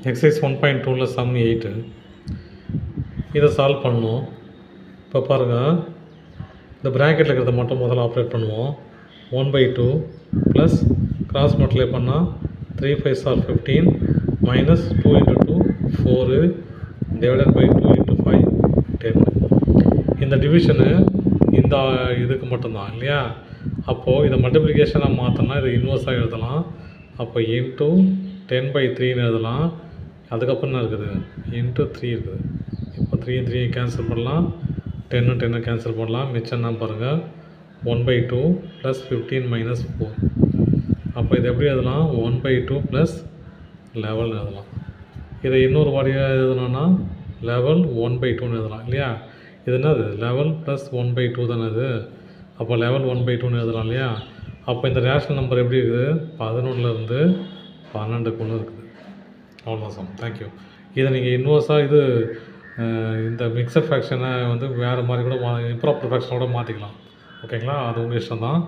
Exercise 1.2ல some 8 இதை solve பண்ணணும். இப்போ பாருங்கள், இந்த ப்ராக்கெட்டில் இருக்கிறத மட்டும் முதல்ல ஆப்ரேட் பண்ணுவோம். 1/2 ப்ளஸ் கிராஸ் மல்டிப்ளை பண்ணால் 3 5s are 15 minus 2 × 2 4 divided by 2 × 5 10. இந்த டிவிஷனு இந்த இதுக்கு மட்டும்தான் இல்லையா? அப்போது இதை மல்டிப்ளிகேஷனாக மாற்றினா இதை இன்வர்ஸாக எழுதலாம். அப்போ இன்ட்டு 10/3ன்னு எழுதலாம். அதுக்கப்புறம் என்ன இருக்குது? இன்ட்டு 3 இருக்குது. இப்போ 3 கேன்சல் பண்ணலாம், 10 கேன்சல் பண்ணலாம். மிச்சம் என்ன பாருங்கள், 1/2 ப்ளஸ் 15 மைனஸ் 4. அப்போ இதை எப்படி எழுதலாம்? 1/2 ப்ளஸ் 11 எழுதலாம். இதை இன்னொரு வாரியாக எழுதணும்னா 11 1/2ன்னு எழுதலாம் இல்லையா? இது என்னது? 11 ப்ளஸ் 1/2 தானே இது. அப்போ 11 1/2ன்னு எழுதலாம் இல்லையா? அப்போ இந்த ரேஷனல் நம்பர் எப்படி இருக்குது? 11லேருந்து 12க்கு ஒன்று இருக்குது. அவ்வளோதான் சம். தேங்க்யூ. இதை நீங்கள் இன்வர்ஸாக இது இந்த மிக்சர் ஃப்ராக்ஷனை வந்து வேறு மாதிரி கூட இம்ப்ராப்பர் ஃப்ராக்ஷனோட மாற்றிக்கலாம். ஓகேங்களா? அது உங்கள் இஷ்டம் தான்.